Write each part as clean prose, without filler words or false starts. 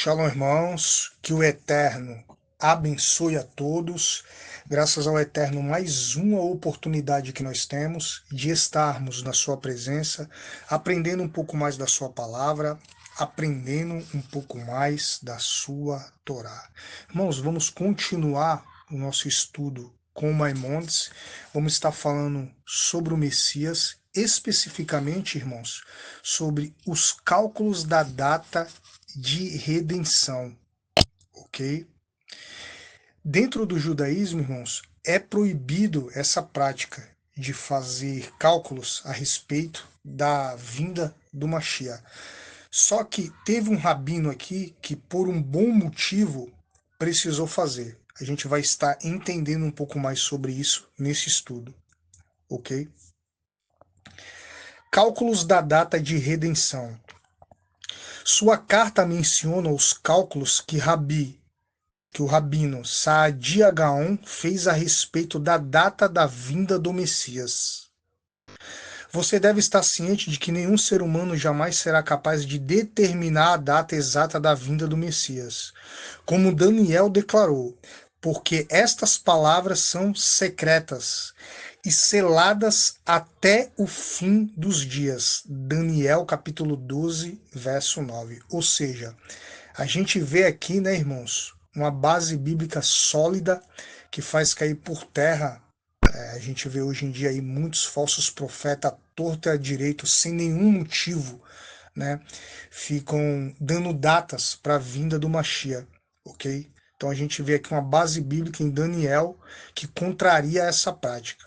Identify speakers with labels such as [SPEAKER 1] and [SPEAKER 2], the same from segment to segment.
[SPEAKER 1] Shalom, irmãos, que o Eterno abençoe a todos. Graças ao Eterno, mais uma oportunidade que nós temos de estarmos na sua presença, aprendendo um pouco mais da sua palavra, aprendendo um pouco mais da sua Torá. Irmãos, vamos continuar o nosso estudo com Maimônides. Vamos estar falando sobre o Messias, especificamente, irmãos, sobre os cálculos da data de redenção, ok? Dentro do judaísmo, irmãos, é proibido essa prática de fazer cálculos a respeito da vinda do Mashiach. Só que teve um rabino aqui que, por um bom motivo, precisou fazer. A gente vai estar entendendo um pouco mais sobre isso nesse estudo, ok? Cálculos da data de redenção. Sua carta menciona os cálculos que o rabino Saadia Gaon fez a respeito da data da vinda do Messias. Você deve estar ciente de que nenhum ser humano jamais será capaz de determinar a data exata da vinda do Messias, como Daniel declarou, porque estas palavras são secretas e seladas até o fim dos dias. Daniel capítulo 12, verso 9. Ou seja, a gente vê aqui, né, irmãos, uma base bíblica sólida que faz cair por terra. A gente vê hoje em dia aí muitos falsos profetas à torta e à direito, sem nenhum motivo, né? Ficam dando datas para a vinda do Mashiach, ok? Então a gente vê aqui uma base bíblica em Daniel que contraria essa prática.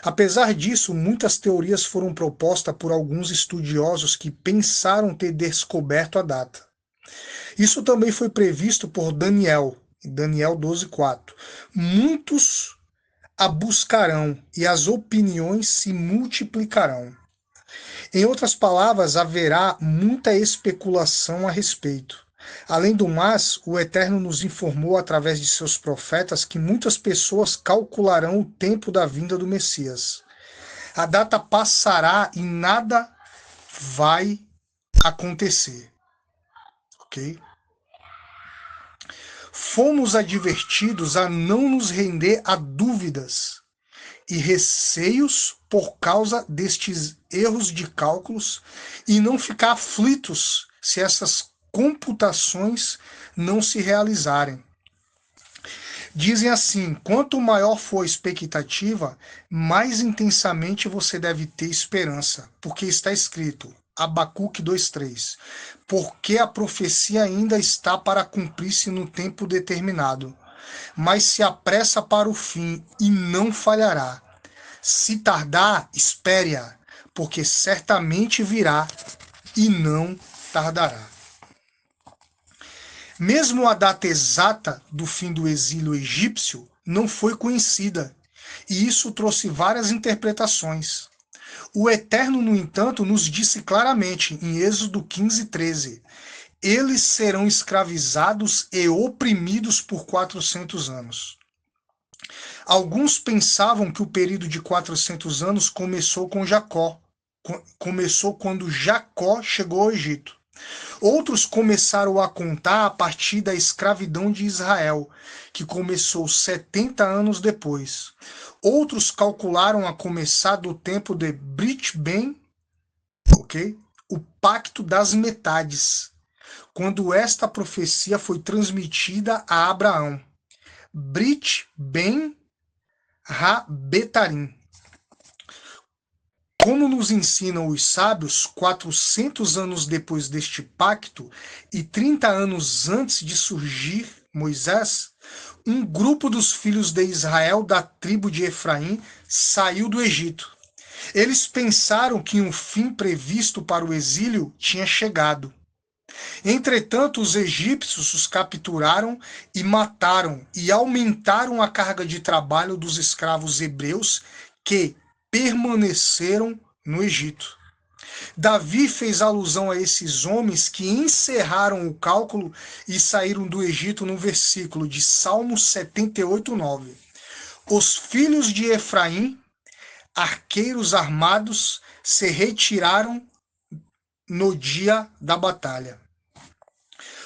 [SPEAKER 1] Apesar disso, muitas teorias foram propostas por alguns estudiosos que pensaram ter descoberto a data. Isso também foi previsto por Daniel, em Daniel 12:4. Muitos a buscarão e as opiniões se multiplicarão. Em outras palavras, haverá muita especulação a respeito. Além do mais, o Eterno nos informou através de seus profetas que muitas pessoas calcularão o tempo da vinda do Messias. A data passará e nada vai acontecer. Ok? Fomos advertidos a não nos render a dúvidas e receios por causa destes erros de cálculos e não ficar aflitos se essas computações não se realizarem. Dizem assim: quanto maior for a expectativa, mais intensamente você deve ter esperança, porque está escrito, Abacuque 2:3, porque a profecia ainda está para cumprir-se no tempo determinado, mas se apressa para o fim e não falhará. Se tardar, espere-a, porque certamente virá e não tardará. Mesmo a data exata do fim do exílio egípcio não foi conhecida, e isso trouxe várias interpretações. O Eterno, no entanto, nos disse claramente, em Êxodo 15:13, eles serão escravizados e oprimidos por 400 anos. Alguns pensavam que o período de 400 anos começou com Jacó, começou quando Jacó chegou ao Egito. Outros começaram a contar a partir da escravidão de Israel, que começou 70 anos depois. Outros calcularam a começar do tempo de Brit Ben, ok? O pacto das metades, quando esta profecia foi transmitida a Abraão. Brit Ben Rabetarim. Como nos ensinam os sábios, 400 anos depois deste pacto e 30 anos antes de surgir Moisés, um grupo dos filhos de Israel da tribo de Efraim saiu do Egito. Eles pensaram que um fim previsto para o exílio tinha chegado. Entretanto, os egípcios os capturaram e mataram e aumentaram a carga de trabalho dos escravos hebreus que permaneceram no Egito. Davi fez alusão a esses homens que encerraram o cálculo e saíram do Egito no versículo de Salmo 78:9. Os filhos de Efraim, arqueiros armados, se retiraram no dia da batalha.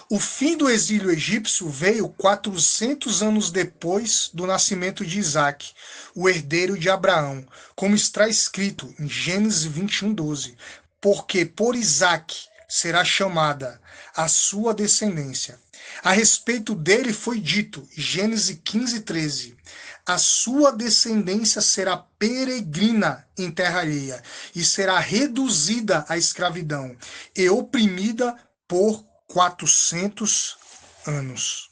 [SPEAKER 1] O fim do exílio egípcio veio 400 anos depois do nascimento de Isaac, o herdeiro de Abraão, como está escrito em Gênesis 21:12. Porque por Isaac será chamada a sua descendência. A respeito dele foi dito, Gênesis 15:13. A sua descendência será peregrina em terra alheia e será reduzida à escravidão e oprimida por 400 anos.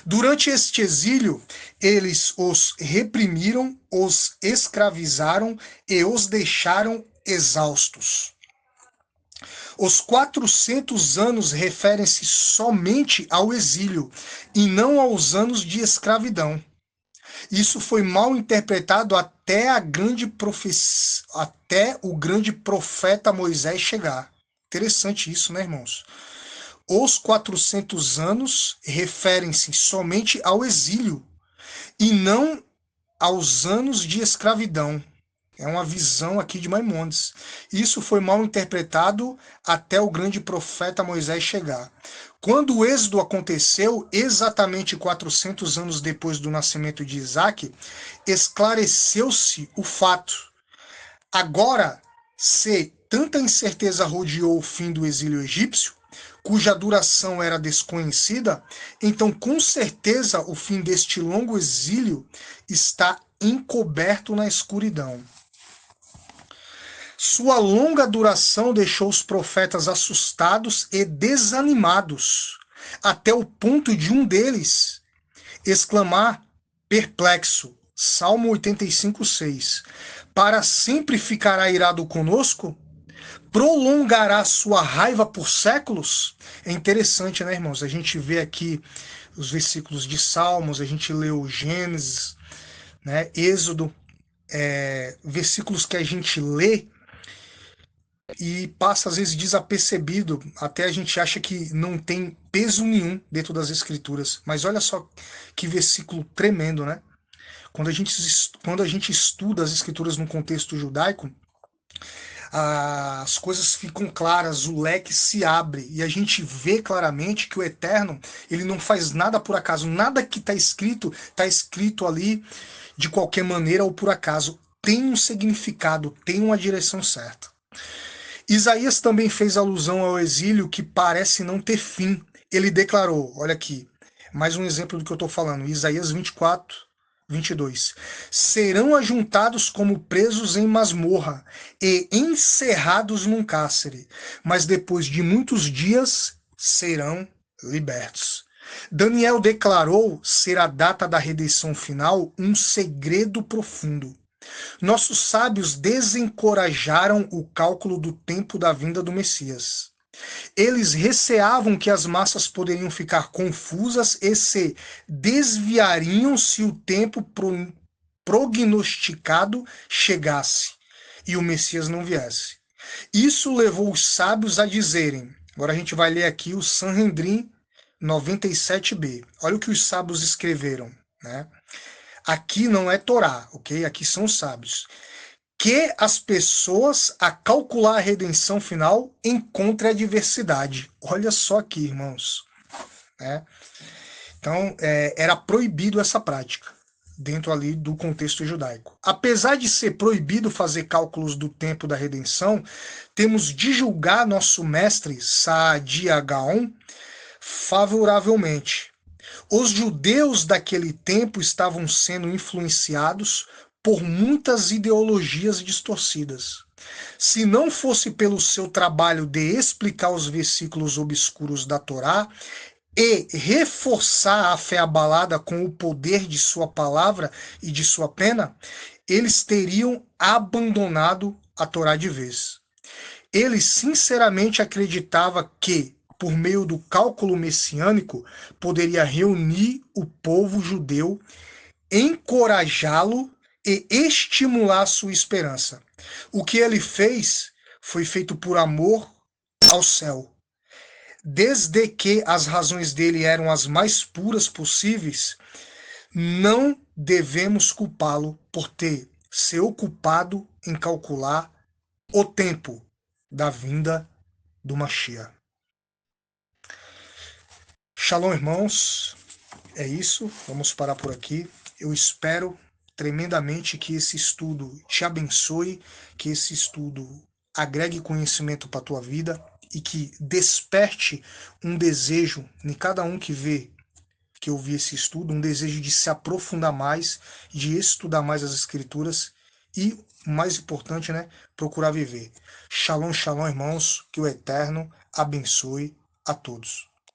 [SPEAKER 1] Durante este exílio, eles os reprimiram, os escravizaram e os deixaram exaustos. Os 400 anos referem-se somente ao exílio e não aos anos de escravidão. Isso foi mal interpretado até o grande profeta Moisés chegar. Interessante isso, né, irmãos? Os 400 anos referem-se somente ao exílio e não aos anos de escravidão. É uma visão aqui de Maimônides. Isso foi mal interpretado até o grande profeta Moisés chegar. Quando o êxodo aconteceu, exatamente 400 anos depois do nascimento de Isaac, esclareceu-se o fato. Agora, se tanta incerteza rodeou o fim do exílio egípcio, cuja duração era desconhecida, então com certeza o fim deste longo exílio está encoberto na escuridão. Sua longa duração deixou os profetas assustados e desanimados, até o ponto de um deles exclamar perplexo, Salmo 85:6, para sempre ficará irado conosco? Prolongará sua raiva por séculos? É interessante, né, irmãos? A gente vê aqui os versículos de Salmos, a gente leu Gênesis, né, Êxodo, versículos que a gente lê e passa às vezes desapercebido, até a gente acha que não tem peso nenhum dentro das escrituras. Mas olha só que versículo tremendo, né? Quando a gente estuda as escrituras no contexto judaico, as coisas ficam claras, o leque se abre e a gente vê claramente que o Eterno, ele não faz nada por acaso, nada que está escrito ali de qualquer maneira ou por acaso, tem um significado, tem uma direção certa. Isaías também fez alusão ao exílio que parece não ter fim. Ele declarou, olha aqui, mais um exemplo do que eu estou falando, Isaías 24:22. Serão ajuntados como presos em masmorra e encerrados num cárcere, mas depois de muitos dias serão libertos. Daniel declarou ser a data da redenção final um segredo profundo. Nossos sábios desencorajaram o cálculo do tempo da vinda do Messias. Eles receavam que as massas poderiam ficar confusas e se desviariam se o tempo prognosticado chegasse e o Messias não viesse. Isso levou os sábios a dizerem, agora a gente vai ler aqui o Sanhedrin 97b. Olha o que os sábios escreveram, né? Aqui não é Torá, ok? Aqui são os sábios. Que as pessoas, a calcular a redenção final, encontrem adversidade. Olha só aqui, irmãos. Então, era proibido essa prática, dentro ali do contexto judaico. Apesar de ser proibido fazer cálculos do tempo da redenção, temos de julgar nosso mestre Saadia Gaon favoravelmente. Os judeus daquele tempo estavam sendo influenciados por muitas ideologias distorcidas. Se não fosse pelo seu trabalho de explicar os versículos obscuros da Torá e reforçar a fé abalada com o poder de sua palavra e de sua pena, eles teriam abandonado a Torá de vez. Ele sinceramente acreditava que, por meio do cálculo messiânico, poderia reunir o povo judeu, encorajá-lo e estimular sua esperança. O que ele fez foi feito por amor ao céu. Desde que as razões dele eram as mais puras possíveis, não devemos culpá-lo por ter se ocupado em calcular o tempo da vinda do Mashiach. Shalom, irmãos. É isso, vamos parar por aqui. Eu espero tremendamente que esse estudo te abençoe, que esse estudo agregue conhecimento para a tua vida e que desperte um desejo em cada um que vê, que ouvir esse estudo, um desejo de se aprofundar mais, de estudar mais as escrituras e, o mais importante, né, procurar viver. Shalom, shalom, irmãos, que o Eterno abençoe a todos.